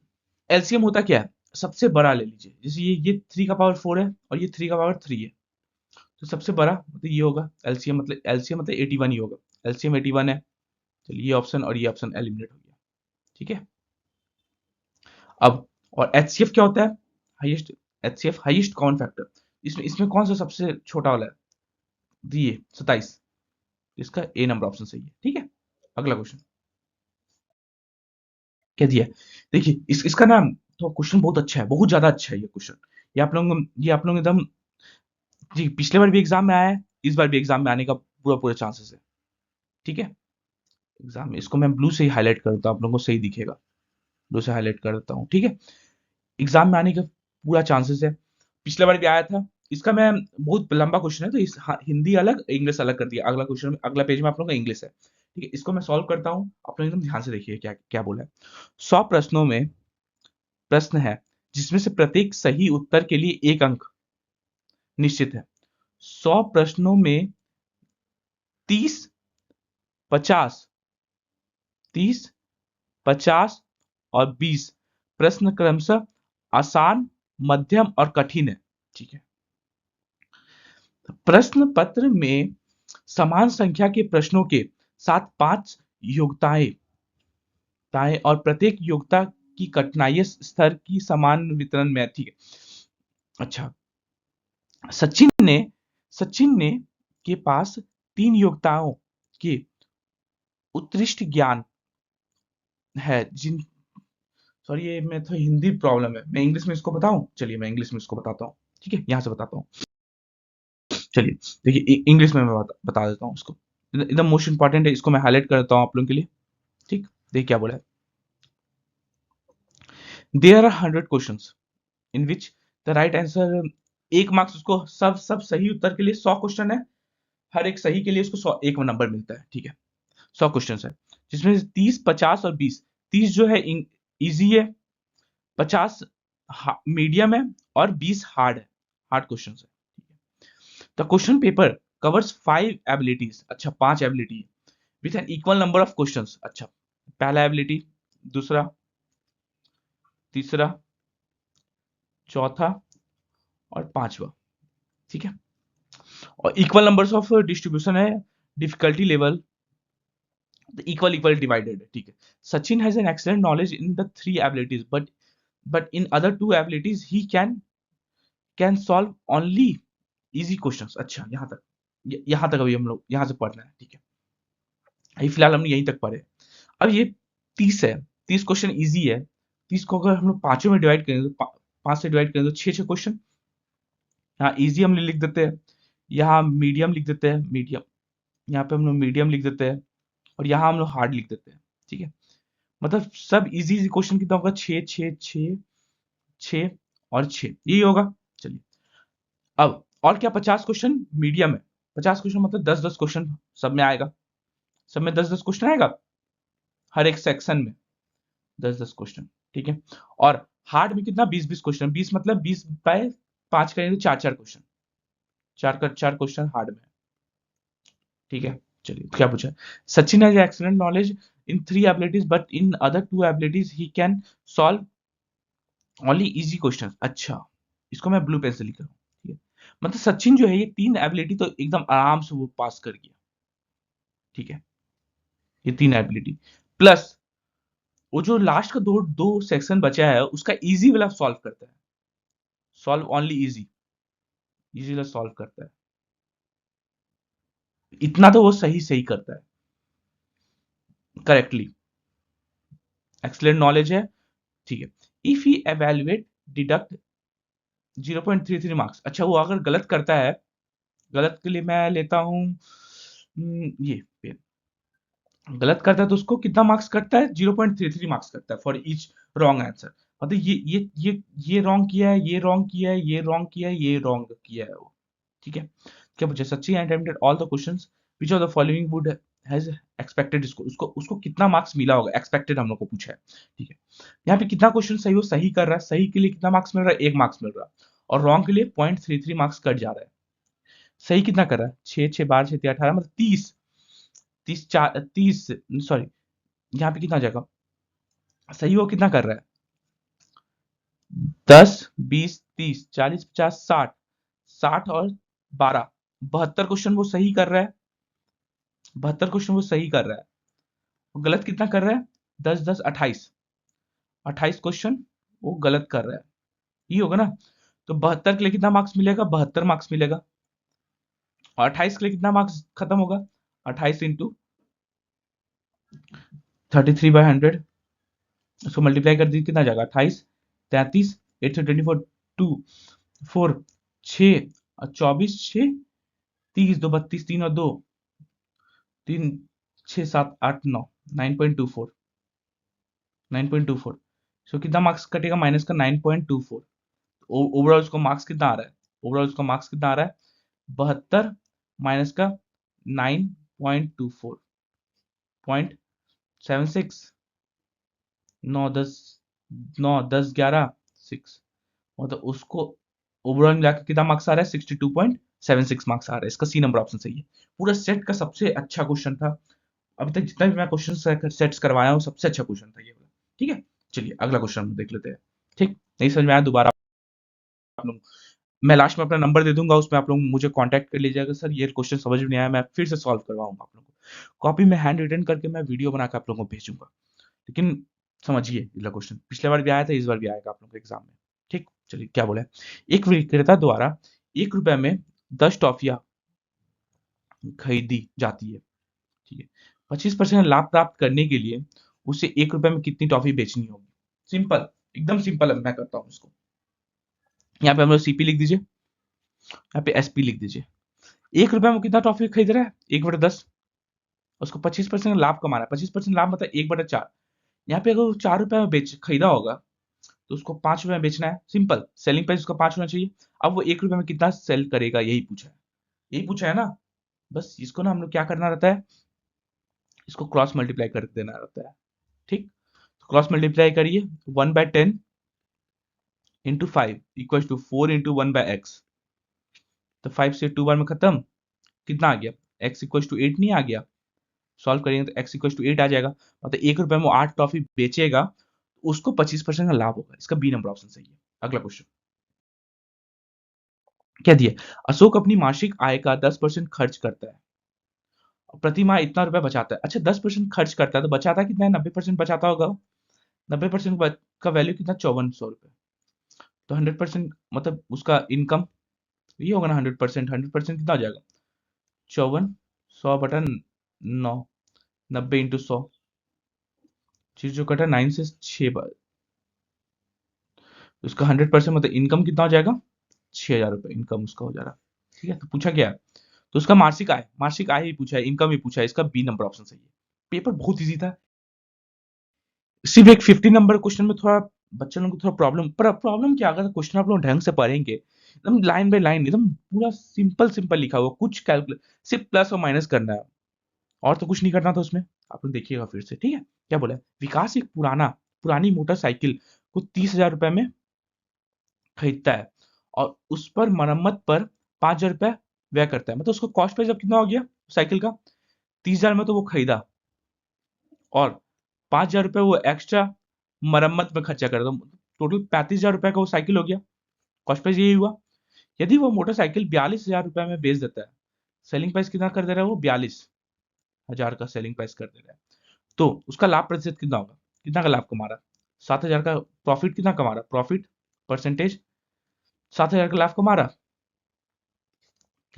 एलसीएम होता क्या है, सबसे बड़ा ले लीजिए, जैसे ये 3 का पावर 4 है और ये 3 का पावर 3 है, तो सबसे बड़ा मतलब ये होगा एलसीएम मतलब 81 ही होगा। एलसीएम 81 है, चलिए ये ऑप्शन और ये ऑप्शन एलिमिनेट हो गया। ठीक है, अब और एचसीएफ क्या होता है, highest, HCF highest common factor. इसमें इसमें कौन सा सबसे छोटा वाला है, दिए 27, इसका ए नंबर ऑप्शन सही है। ठीक है, अगला क्वेश्चन क्या दिया है, देखिए इसका नाम, तो क्वेश्चन बहुत अच्छा है, बहुत ज्यादा अच्छा है ये क्वेश्चन। ये आप लोग एकदम, जी पिछले बार भी एग्जाम में आया है, इस बार भी एग्जाम में आने का पूरा पूरा चांसेस है। ठीक है, एग्जाम में इसको मैं ब्लू से ही हाईलाइट कर देता हूँ, आप लोगों को सही दिखेगा, ब्लू से हाईलाइट कर देता हूँ। ठीक है, एग्जाम में आने का पूरा चांसेस है, पिछले बार भी आया था। इसका मैं, बहुत लंबा क्वेश्चन है तो हिंदी अलग इंग्लिश अलग कर दिया। अगला क्वेश्चन में, अगला पेज में आप लोगों का इंग्लिश है। ठीक है, इसको मैं सॉल्व करता हूँ, आप लोग एकदम ध्यान से देखिए क्या क्या बोला है। 100 प्रश्नों में प्रश्न है जिसमें से प्रत्येक सही उत्तर के लिए 1 अंक निश्चित है। 100 प्रश्नों में 30, 50, 30, 50 और 20 प्रश्न क्रमशः आसान, मध्यम और कठिन है। ठीक है, प्रश्न पत्र में समान संख्या के प्रश्नों के साथ 5 योग्यताएं ताएं और प्रत्येक योग्यता की कठिनाई स्तर की समान वितरण में। ठीक है, अच्छा, सचिन ने सचिन ने के पास 3 योग्यताओं के उत्कृष्ट ज्ञान है जिन, सॉरी ये मैं तो हिंदी प्रॉब्लम है, मैं इंग्लिश में इसको बताऊं, चलिए मैं इंग्लिश में इसको बताता हूँ। ठीक है, यहां से बताता हूँ, चलिए देखिए इंग्लिश में मैं बता देता हूँ उसको, एकदम मोस्ट इंपॉर्टेंट है, इसको मैं हाईलाइट कर देता हूँ आप लोगों के लिए। ठीक, देखिए क्या बोला है, there are 100 questions in which the right answer, 1 marks उसको, सब सही उत्तर के लिए 100 क्वेश्चन है, हर एक सही के लिए उसको 100 एक नंबर मिलता है, ठीक है। 100 क्वेश्चन है जिसमें 30, 50 और 20। 30 जो है इजी है, 50 मीडियम है और 20 हार्ड है, हार्ड क्वेश्चन है। The question paper covers 5 abilities, अच्छा 5 ability with an equal number of questions, अच्छा पहला एबिलिटी, दूसरा, तीसरा, चौथा और पांचवा, ठीक है। और इक्वल नंबर्स ऑफ डिस्ट्रीब्यूशन है, डिफिकल्टी लेवल इक्वल डिवाइडेड है, ठीक है। Sachin has an excellent knowledge in the 3 abilities but in other 2 abilities he can solve only easy questions, अच्छा यहाँ तक अभी हम लोग यहाँ से पढ़ना है, ठीक है। अभी फिलहाल हमने यहीं तक पढ़े। अब ये 30 है, 30 क्वेश्चन इजी है। 30 को अगर हम लोग पांचों में डिवाइड करें तो 5 से डिवाइड करें तो 6 क्वेश्चन। यहाँ इजी हम लिख देते हैं, यहाँ मीडियम लिख देते हैं, मीडियम, यहाँ पे हम लोग मीडियम लिख देते हैं और यहाँ हम लोग हार्ड लिख देते हैं, ठीक है। मतलब सब इजी इजी क्वेश्चन कितना होगा, 6 6 6 6 और 6, यही होगा। चलिए अब और क्या, 50 क्वेश्चन मीडियम है, 50 क्वेश्चन मतलब 10 10 क्वेश्चन सब में आएगा, सब में 10 10 क्वेश्चन आएगा, हर एक सेक्शन में 10 10 क्वेश्चन, ठीक है। और हार्ड में कितना, 20 20 क्वेश्चन, 20 मतलब 20 बाय 5 करेंगे तो 4 4 क्वेश्चन, 4 का 4 क्वेश्चन हार्ड में, ठीक है। चलिए क्या पूछा, Sachin has excellent knowledge in 3 abilities but in other 2 abilities he can solve only easy question, अच्छा इसको मैं ब्लू पेन से लिख रहा हूँ, ठीक है। मतलब सचिन जो है ये 3 एबिलिटी तो एकदम आराम से वो पास कर गया, ठीक है। ये 3 एबिलिटी प्लस वो जो लास्ट का दो दो सेक्शन बचा है उसका इजी वाला सॉल्व करता है, सॉल्व ओनली इजी, इजी वाला सॉल्व करता है, इतना तो वो सही सही करता है करेक्टली, एक्सलेंट नॉलेज है, ठीक है। If he evaluate deduct 0.33 marks, अच्छा वो अगर गलत करता है, गलत के लिए मैं लेता हूं ये पेन, गलत करता है तो उसको कितना मार्क्स करता है, 0.33 मार्क्स करता है फॉर ईच रॉन्ग आंसर। मतलब ये रॉन्ग किया है, ये रॉन्ग किया है, ये रॉन्ग किया है, ये रॉन्ग किया है वो, ठीक है। क्या पूछा, Sachin attempted all the questions which of the following would has expected, इसको उसको उसको कितना मार्क्स मिला होगा, एक्सपेक्टेड हम लोग को पूछा है, ठीक है। यहाँ पे कितना क्वेश्चन सही, वो सही कर रहा है, सही के लिए कितना मार्क्स मिल रहा है, 1 मार्क्स मिल रहा है, और रॉन्ग के लिए 0.33 मार्क्स कट जा रहा है। सही कितना कर रहा है, 6 6 12 6 18 मतलब 30, 30 4 30, सॉरी यहाँ पे कितना हो जाएगा, सही वो कितना कर रहा है, 10 20 30 40 50 60, 60 और 12, 72 क्वेश्चन वो सही कर रहा है, 72 क्वेश्चन वो सही कर रहा है, वो गलत कितना कर रहा है, 10 10 28, 28 क्वेश्चन वो गलत कर रहा है, ये होगा ना। तो 72 के लिए कितना मार्क्स मिलेगा, 72 मार्क्स मिलेगा, और 28 के लिए कितना मार्क्स खत्म होगा, 28 इंटू 33/100, उसको मल्टीप्लाई कर दीजिए कितना जाएगा, 28 33 8 से 24 2 4 6 और 24 6 30 2 32 3 और 2 3 6 7 8 9 9.24, 9.24, सो कितना मार्क्स कटेगा, माइनस का 9.24, ओवरऑल उसको मार्क्स कितना आ रहा है, ओवरऑल उसका मार्क्स कितना आ रहा है, 72 माइनस का 9.24 0.76, 9 10 9 10 11 6, मतलब उसको ओवरऑल मिलाकर कितना मार्क्स आ रहा है, 62.76 मार्क्स आ रहा है, इसका सी नंबर ऑप्शन सही है। पूरा सेट का सबसे अच्छा क्वेश्चन था अभी तक जितना भी मैं क्वेश्चन सेट्स करवाया हूँ, सबसे अच्छा क्वेश्चन था ये वाला, ठीक है। चलिए अगला क्वेश्चन हम देख लेते हैं, ठीक, नहीं समझ में आया दोबारा आप लोग, मैं लास्ट में अपना नंबर दे दूंगा, उसमें आप लोग मुझे कांटेक्ट कर लीजिएगा, सर ये क्वेश्चन समझ में नहीं आया, मैं फिर से सॉल्व करवाऊंगा आप लोगों को, कॉपी में हैंड रिटन करके मैं वीडियो बनाकर आप लोगों को भेजूंगा, लेकिन समझिए अगला क्वेश्चन पिछले बार भी आया था, इस बार भी आएगा आप लोगों के एग्जाम में, ठीक। चलिए क्या बोले, एक विक्रेता द्वारा 1 रुपए में 10 टॉफियां खरीदी जाती है, ठीक है। 25% लाभ प्राप्त करने के लिए उसे 1 रुपए में कितनी टॉफी बेचनी होगी, सिंपल, एकदम सिंपल है, मैं करता हूँ इसको। यहाँ पे हम लोग सीपी लिख दीजिए, यहाँ पे एसपी लिख दीजिए। 1 रुपए में कितना टॉफी खरीद रहा है, 1/10, उसको 25% लाभ कमाना है, 25% लाभ मतलब 1/4, यहाँ पे अगर 4 रुपए में बेच खरीदा होगा तो उसको 5 रुपए में बेचना है, सिंपल, सेलिंग प्राइस उसका 5 होना चाहिए। अब वो 1 रुपए में कितना सेल करेगा, यही पूछा है ना। बस इसको ना हम लोग क्या करना रहता है, इसको क्रॉस मल्टीप्लाई कर देना रहता है, ठीक। तो क्रॉस मल्टीप्लाई करिए, 1/10 into 5 equal to 4 into 1/x। तो 5 से 2 बार में खत्म, कितना आ गया, x इक्वल टू 8 नहीं आ गया। सॉल्व करेंगे तो x इक्वल टू 8 आ जाएगा, मतलब 1 रुपए में वो 8 टॉफी बेचेगा, उसको 25% का लाभ होगा। इसका बी नंबर ऑप्शन सही है। अगला क्वेश्चन क्या दिया, अशोक अपनी मासिक आय का 10% खर्च करता है और प्रति माह इतना रुपया बचाता है। अच्छा, 10% खर्च करता है तो बचाता कितना है, 90% बचाता होगा। 90% का वैल्यू कितना, 5400 रुपये। तो 100% मतलब उसका इनकम ये होगा ना, 100%। 100% कितना हो जाएगा, 54, 100/9, 90 × 100, चीज जो कटा 9 से 6 बार, उसका 100% मतलब इनकम कितना हो जाएगा, 6000 रुपये इनकम उसका हो जाएगा। ठीक है, तो पूछा क्या है, तो उसका मासिक आय ही पूछा है, इनकम ही पूछा है। इसका बी नंबर ऑप्शन सही है। पेपर बहुत इजी था, सिर्फ एक 50 नंबर क्वेश्चन में थोड़ा बच्चों लोगों को थोड़ा प्रॉब्लम, पर प्रॉब्लम क्या, अगर क्वेश्चन आप लोग ढंग से पढ़ेंगे, एकदम लाइन बाय लाइन, एकदम पूरा सिंपल सिंपल लिखा हुआ, कुछ कैलकुलेट, सिर्फ प्लस और माइनस करना है, और तो कुछ नहीं करना था उसमें। आप लोग देखिएगा फिर से, ठीक है। क्या बोला है? विकास एक पुरानी मोटरसाइकिल को 30,000 रुपए में खरीदता है और उस पर मरम्मत पर 5,000 रुपए व्यय करता है। मतलब उसको कॉस्ट प्राइस अब कितना हो गया साइकिल का, 30,000 में तो वो खरीदा, और 5,000 रुपए वो एक्स्ट्रा मरम्मत में खर्चा कर दो, टोटल 35,000 रुपए का वो साइकिल हो गया। कॉस्ट प्राइस यही हुआ। यदि वो मोटरसाइकिल 42,000 रुपए में बेच देता है, सेलिंग प्राइस कितना कर दे रहा है वो, 42,000 का सेलिंग प्राइस कर दे रहा है, तो उसका लाभ प्रतिशत कितना होगा, कितना का लाभ कमा रहा है, 7,000 का प्रॉफिट, कितना कमा रहा है प्रॉफिट परसेंटेज, 7,000 का लाभ कमा रहा,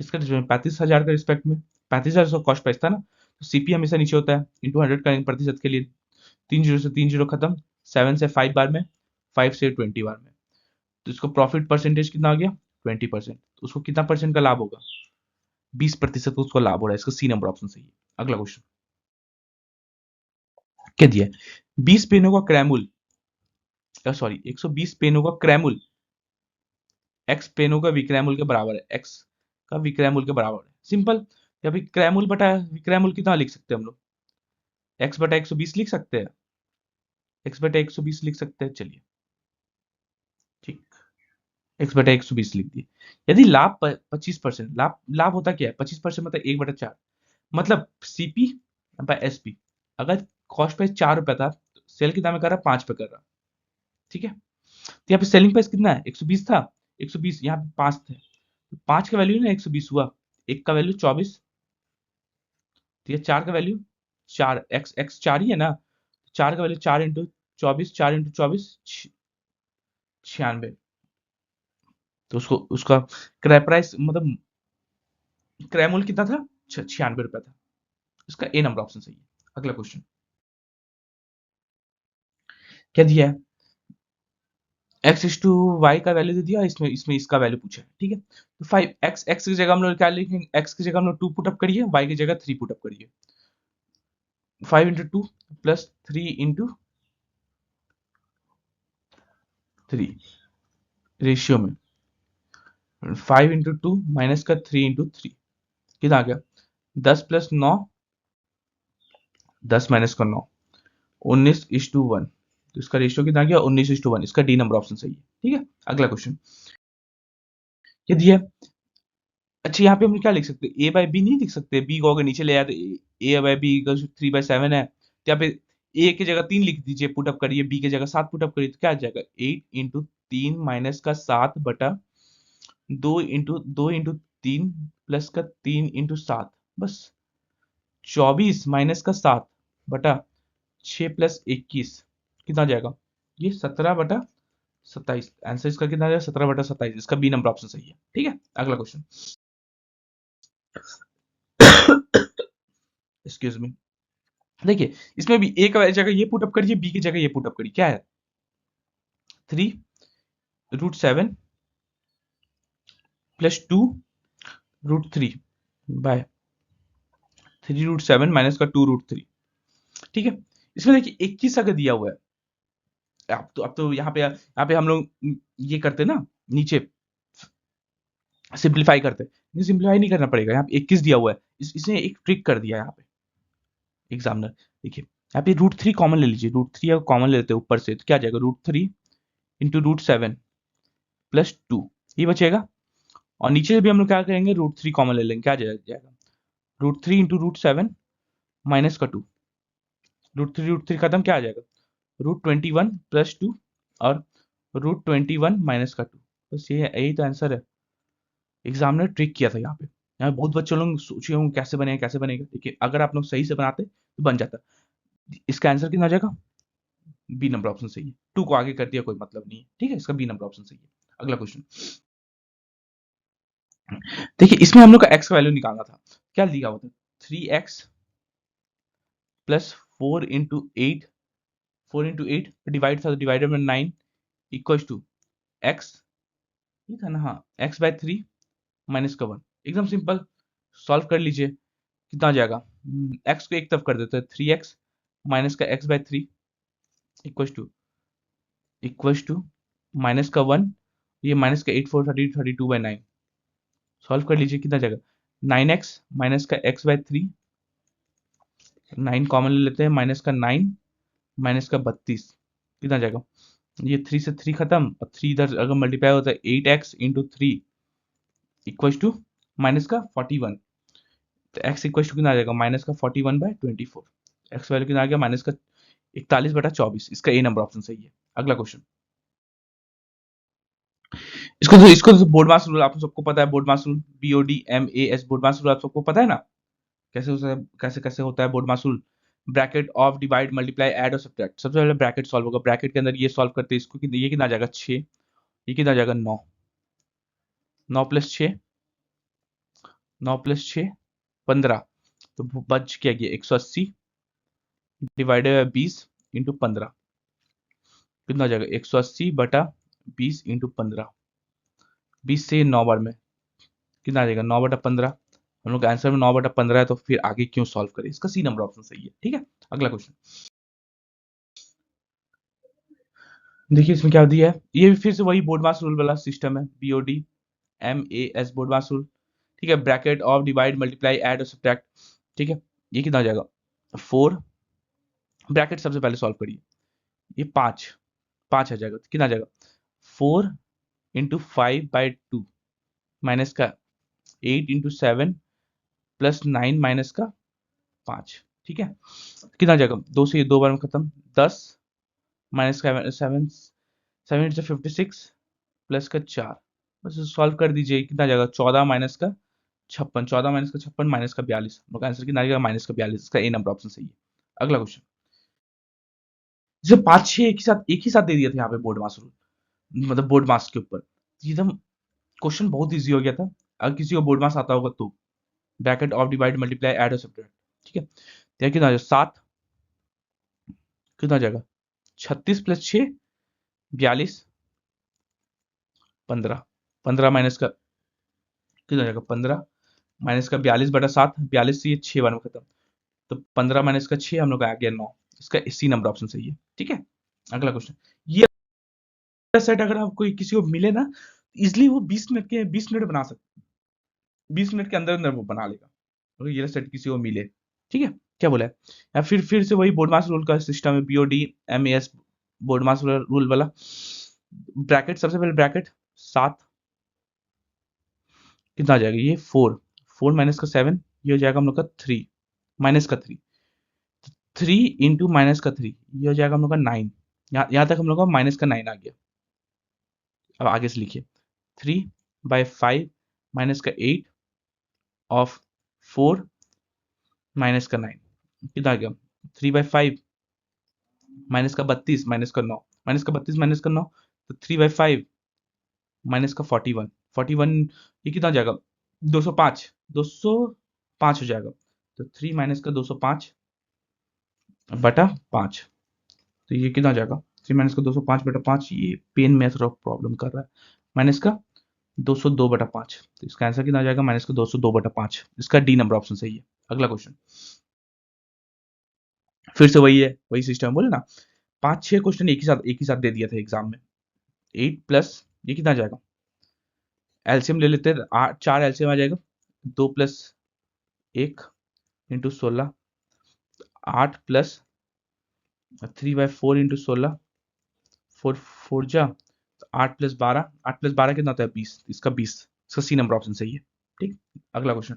किसका रिस्पेक्ट में, 35,000 का रिस्पेक्ट में, 35,000 कॉस्ट प्राइस था ना, तो सीपी हमेशा नीचे होता है, इंटू 100 करेंगे प्रतिशत के लिए, 3 जीरो से 3 जीरो खत्म, 7 से 5 बार में, 5 से 20 बार में, तो इसको प्रॉफिट परसेंटेज कितना आ गया, 20%। तो उसको कितना परसेंट का लाभ होगा, 20% उसको लाभ हो रहा है। इसका सी नंबर ऑप्शन सही है। अगला क्वेश्चन क्या दिया है, 20 पेनों का क्रैमुल, सॉरी 120 पेनों का क्रैमुल एक्स पेनों का विक्रयमूल्य के बराबर है, एक्स का विक्रयमूल्य के बराबर है, सिंपल। या फिर क्रैमुल बटा विक्रयमूल्य कितना लिख सकते हैं हम लोग, एक्स बटा 120 लिख सकते हैं, एक्स बटा 120 लिख सकते हैं, चलिए ठीक, एक्स बटा 120 लिख दिए। यदि लाभ 25%, लाभ लाभ होता क्या है, 25% मतलब 1/4, मतलब सीपी बाय एसपी। अगर कॉस्ट प्राइस 4 रुपए था, सेल कितना में कर रहा, 5 पे कर रहा, ठीक है। तो यहाँ पे सेलिंग प्राइस कितना है, 120 था, 120 यहाँ पे 5 थे, 5 का वैल्यू ना 120 हुआ, एक का वैल्यू 24, तो ये 4 का वैल्यू 4, एक्स एक्स 4 ही है ना, 4 का वैल्यू 4 × 24, 4 × 24 96, तो उसको उसका क्रय प्राइस मतलब क्रय मूल्य कितना था, 96 रुपया था। इसका ए नंबर ऑप्शन सही है। अगला क्वेश्चन क्या दिया है, एक्स इज टू वाई का वैल्यू दे दिया, इसमें इसमें इसका वैल्यू पूछा है, ठीक है। तो 5 एक्स एक्स की जगह हम लोग क्या लिखेंगे, एक्स की जगह हम लोग 2 पुट अप करिए, वाई की जगह 3 पुट अप करिए, 5 × 2 प्लस 3 × 3 रेशियो में, 5 × 2 माइनस का 3 × 3 कितना आ गया, 10 + 9, 10 माइनस का 9, 19:1, तो इसका रेशियो कितना आ गया, 19:1। इसका डी नंबर ऑप्शन सही है, ठीक है। अगला क्वेश्चन ये दिया है, अच्छा यहाँ पे हम क्या लिख सकते हैं, ए बाय बी नहीं लिख सकते, बी को अगर नीचे ले आया तो ए बाय बी 3/7 है, तो यहाँ पे ए की जगह 3 लिख दीजिए, पुट अप करिए, बी की जगह 7 पुट अप करिए, तो क्या आ जाएगा, 8 × 3 माइनस का 7 बटा 2 × 3 प्लस का 3 × 7, बस 24 माइनस का 7 बटा 6 + 21 कितना आ जाएगा, ये 17/27। आंसर इसका कितना आ जाएगा, 17/27। इसका बी नंबर ऑप्शन सही है, ठीक है। अगला क्वेश्चन एक्सक्यूज मी, देखिए इसमें भी ए का जगह ये पुट अप करिए, बी की जगह ये पुट अप करिए, क्या है 3 √7 + 2 √3 बाय 3 √7 माइनस का 2 √3, ठीक है। इसमें देखिए 21 अगर दिया हुआ है, अब तो यहाँ पे हम लोग ये करते ना, नीचे सिंप्लीफाई करते, ये सिंप्लीफाई नहीं करना पड़ेगा। यहाँ पे 21 दिया हुआ है, इसने एक ट्रिक कर दिया यहाँ पे एग्जामिनर। देखिए यहाँ पे √3 कॉमन ले लीजिए, √3 अगर कॉमन लेते हैं ऊपर से तो क्या आ जाएगा, √3 इंटू √7 प्लस 2, ये बचेगा। और नीचे से भी हम लोग क्या करेंगे, √3 कॉमन ले लेंगे, क्या जाएगा, √3 इंटू √7 माइनस का 2, √3 खत्म, क्या आ जाएगा, √21 प्लस 2 और √21 माइनस का 2। बस ये यही तो आंसर है। एग्जामिनर ट्रिक किया था यहाँ पे। यहाँ बहुत बच्चे लोग सोचे होंगे कैसे बनेगा कैसे बनेगा, देखिए अगर आप लोग सही से बनाते तो बन जाता। इसका आंसर कितना आ जाएगा, बी नंबर ऑप्शन सही है। 2 को आगे कर दिया कोई मतलब नहीं है, ठीक है, इसका बी नंबर ऑप्शन सही है। अगला क्वेश्चन देखिए, इसमें हम लोग का एक्स का वैल्यू निकालना था। क्या दिया हुआ था, 3x plus 4 into 8, 4 into 8 divide था, डिवाइडर में 9 इक्वल टू एक्स, ये था ना, हाँ, x/3 माइनस का 1। एकदम सिंपल, सॉल्व कर लीजिए, कितना आ जाएगा, x को एक तरफ कर देते हैं, 3x माइनस का x/3 इक्वल टू माइनस का 1, ये माइनस का 8 4 30 32/9। सॉल्व कर लीजिए, कितना जाएगा, 9x माइनस का x/3, 9 कॉमन ले लेते हैं, माइनस का 9 माइनस का 32, कितना जाएगा, ये 3 से 3 खत्म, और 3 इधर अगर मल्टीप्लाई होता है, 8x into 3 equal to minus का 41। तो x इक्वल टू कितना आ जाएगा, माइनस का 41/24। एक्स वैल्यू कितना आ गया, माइनस का 41/24। इसका ए नंबर ऑप्शन सही है। अगला क्वेश्चन, इसको तो बोर्ड मास रूल आप सबको पता है, बोर्ड मास रूल, BODMAS बोर्ड मास रूल आप सबको पता है ना, कैसे कैसे होता है board mass rule. Bracket of, divide, multiply, add और सब्ट्रैक्ट। सबसे पहले ब्रैकेट सॉल्व होगा, ब्रैकेट के अंदर ये सॉल्व करते हैं इसको, ये कितना आ जाएगा 6, ये कितना आ जाएगा 9, 9 प्लस 6, 9 प्लस 6 15, तो बच क्या गया 180 डिवाइडेड बाय 20 इंटू 15, कितना आ जाएगा 180/20 इंटू 15, 20 से 9 बार में कितना आ जाएगा 9/15। हम लोग का आंसर में 9/15 है, तो फिर आगे क्यों सॉल्व करें, इसका सी नंबर ऑप्शन सही है, ठीक है। अगला क्वेश्चन देखिए, इसमें क्या दिया है, ये भी फिर से वही बोर्ड मास रूल वाला सिस्टम है, BODMAS बोर्ड मास रूल, ठीक है। Bracket of, divide, multiply, add और सब्ट्रैक्ट, ठीक है। ये कितना आ जाएगा 4, ब्रैकेट सबसे पहले सॉल्व करिए, ये 5 आ जाएगा, तो कितना आ जाएगा 4 इंटू 5/2 माइनस का 8 इंटू 7 प्लस 9 माइनस का 5, ठीक है। कितना आ जाएगा, 2 से ये 2 बार में खत्म, 10 माइनस का 7, 7 से 56 प्लस का 4, बस सॉल्व कर दीजिए, कितना आ जाएगा 14 माइनस का 56, 14 माइनस का 56 माइनस का 42, लोग आंसर कितना आ जाएगा माइनस का 42। इसका ए नंबर ऑप्शन सही है। अगला क्वेश्चन, जैसे 5 6 एक ही साथ दे दिए थे यहाँ पे बोर्ड मास रूल, मतलब बोर्ड मास के ऊपर, एकदम क्वेश्चन बहुत इजी हो गया था। अगर किसी को बोर्ड मास आता होगा तो, bracket of, divide, multiply, add और सब्ट्रैक्ट, ठीक है। तो यहाँ कितना आ जाएगा 7, कितना आ जाएगा 36 प्लस 6 42, 15, 15 माइनस का कितना आ जाएगा 15 माइनस का 42/7, 42 से ये 6 बार में खत्म, तो 15 माइनस का 6 हम लोग का आ गया 9। इसका सी नंबर ऑप्शन सही है, ठीक है। अगला क्वेश्चन, ये सेट अगर आप कोई किसी को मिले ना, इजिली वो 20 मिनट बना सकते, 20 मिनट के अंदर अंदर वो बना लेगा, अगर ये सेट किसी को मिले, ठीक है। क्या बोला है, या फिर से वही बोर्ड मास रूल का सिस्टम है, BODMAS बोर्ड मास रूल वाला। ब्रैकेट सबसे पहले ब्रैकेट 7, कितना आ जाएगा ये 4 माइनस का 7, ये हो जाएगा हम लोग का 3 माइनस का 3 इंटू माइनस का 3, ये हो जाएगा हम लोग का 9। यहाँ तक हम लोग का माइनस का 9 आ गया। अब आगे से लिखिए, 3/5 माइनस का 8 ऑफ 4 माइनस का 9, कितना आ गया 3/5 माइनस का 32 माइनस का 9, माइनस का 32 माइनस का 9, तो 3/5 माइनस का 41, 41, ये कितना आ जाएगा 205 हो जाएगा, तो 3 माइनस का 205/5, तो ये कितना आ जाएगा 3 माइनस का 205/5, ये पेन में थोड़ा प्रॉब्लम कर रहा है, माइनस का 202/5, तो इसका आंसर कितना आ जाएगा माइनस का 202/5। इसका डी नंबर ऑप्शन सही है। अगला क्वेश्चन, फिर से वही है, वही सिस्टम बोले ना, 5-6 क्वेश्चन एक ही साथ दे दिया था एग्जाम में। 8 प्लस ये कितना आ जाएगा, एलसीएम ले लेते हैं, 4 एलसीएम आ जाएगा, 2 प्लस 1 इंटू 16, 8 प्लस 3/4 इंटू 16, 4 जा 8 प्लस 12, 8 प्लस 12 कितना होता है 20, इसका 20, इसका सी नंबर ऑप्शन सही है। ठीक, अगला क्वेश्चन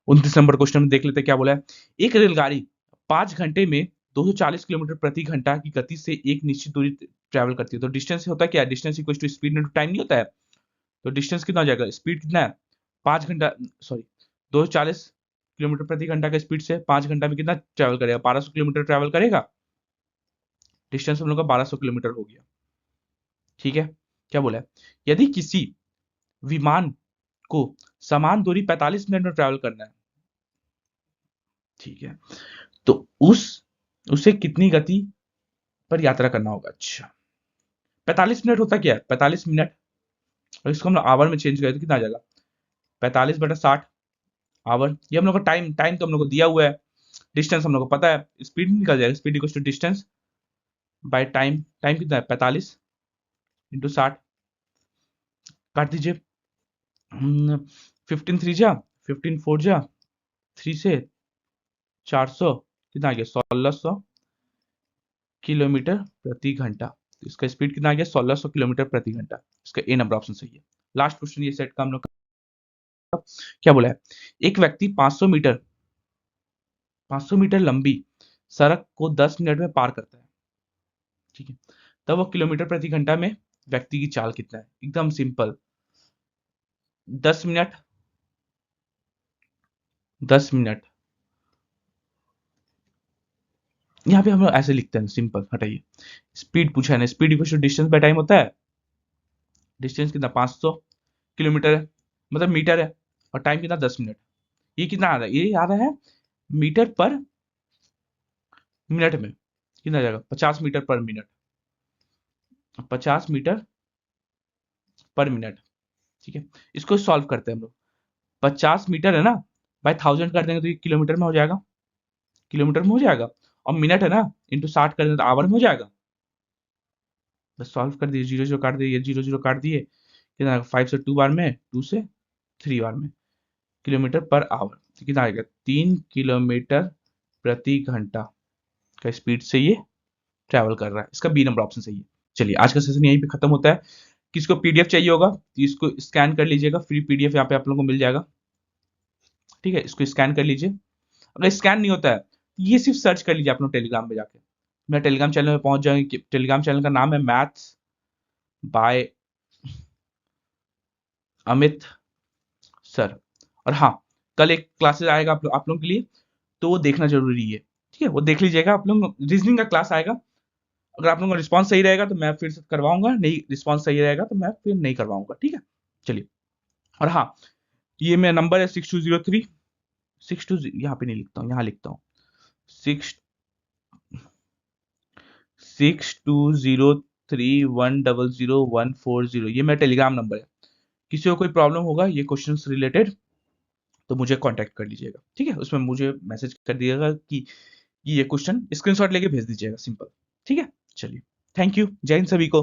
29 नंबर क्वेश्चन में देख लेते हैं क्या बोला है। एक रेलगाड़ी 5 घंटे में 240 किलोमीटर प्रति घंटा की गति से एक निश्चित दूरी ट्रैवल करती है। तो डिस्टेंस होता है क्या, distance equal to speed into time नहीं होता है। तो डिस्टेंस कितना हो जाएगा, स्पीड कितना है 5 घंटा, सॉरी 240 किलोमीटर प्रति घंटा के स्पीड से 5 घंटा में कितना ट्रैवल करेगा, 1200 किलोमीटर ट्रैवल करेगा। डिस्टेंस हम लोग का 1200 किलोमीटर हो गया। ठीक है, क्या बोला है, यदि किसी विमान को समान दूरी 45 मिनट में ट्रैवल करना है, ठीक है, तो उसे कितनी गति पर यात्रा करना होगा। अच्छा 45 मिनट होता क्या है, 45 मिनट, और इसको हम लोग आवर में चेंज करें तो कितना आ जाएगा, 45/60 आवर। ये हम लोग का टाइम, टाइम तो हम लोग को दिया हुआ है, डिस्टेंस हम लोग को पता है, स्पीड निकल जाएगा, speed equal to distance by time, time कितना है 45 इंटू 60, काट दीजिए, 15 3 जा 15 4 जा 3 से 400, कितना आ गया 1600 किलोमीटर प्रति घंटा। तो इसका स्पीड कितना आ गया 1600 किलोमीटर प्रति घंटा, इसका ए नंबर ऑप्शन सही है। लास्ट क्वेश्चन ये सेट का हम लोग क्या बोला है, एक व्यक्ति 500 मीटर लंबी सड़क को 10 मिनट में पार करता है, ठीक है, तब वो किलोमीटर प्रति घंटा में व्यक्ति की चाल कितना है। एकदम सिंपल, 10 मिनट 10 मिनट, यहाँ पे हम लोग ऐसे लिखते हैं सिंपल, हटाइए, स्पीड पूछा है ना, speed equal to distance by time होता है, डिस्टेंस कितना 500 किलोमीटर है, मतलब मीटर है, और टाइम कितना 10 मिनट। ये कितना आ रहा है, ये आ रहा है मीटर पर मिनट में, कितना आ जाएगा 50 मीटर पर मिनट, 50 मीटर पर मिनट। ठीक है, इसको सॉल्व करते हैं हम लोग, 50 मीटर है ना, बाय 1000 कर देंगे तो ये किलोमीटर में हो जाएगा, किलोमीटर में हो जाएगा, और मिनट है ना इंटू 60 कर देंगे तो आवर में हो जाएगा। बस सॉल्व कर दिए, 0 0 काट दिए, 0 0 काट दिए, कितना 5 से 2 बार में, 2 से 3 बार में, किलोमीटर पर आवर, तो कितना आएगा 3 किलोमीटर प्रति घंटा का स्पीड से ये ट्रैवल कर रहा है, इसका बी नंबर ऑप्शन सही है। चलिए आज का सेशन यहीं पे खत्म होता है। किसको पीडीएफ चाहिए होगा तो इसको स्कैन कर लीजिएगा, फ्री पीडीएफ यहाँ पे आप लोगों को मिल जाएगा। ठीक है, इसको स्कैन कर लीजिए, अगर स्कैन नहीं होता है ये सिर्फ सर्च कर लीजिए आप लोग टेलीग्राम में जाके, मेरा टेलीग्राम चैनल में पहुंच जाएंगे, टेलीग्राम चैनल का नाम है मैथ्स बाय अमित सर। और हाँ, कल एक क्लासेस आएगा आप लोगों के लिए, तो वो देखना जरूरी है, ठीक है, वो देख लीजिएगा। आप लोग रीजनिंग का क्लास आएगा, अगर आप लोगों का रिस्पांस सही रहेगा तो मैं फिर से करवाऊंगा, नहीं रिस्पांस सही रहेगा तो मैं फिर नहीं करवाऊंगा, ठीक है। चलिए, और हाँ, ये मेरा नंबर है 6203 यहाँ पे नहीं लिखता हूँ, यहाँ लिखता हूँ 6203100140, ये मेरा टेलीग्राम नंबर है। किसी को कोई प्रॉब्लम होगा ये क्वेश्चन रिलेटेड तो मुझे कांटेक्ट कर लीजिएगा, ठीक है, उसमें मुझे मैसेज कर दीजिएगा कि ये क्वेश्चन स्क्रीनशॉट लेके भेज दीजिएगा, सिंपल, ठीक है। चलिए, थैंक यू, जय हिंद सभी को।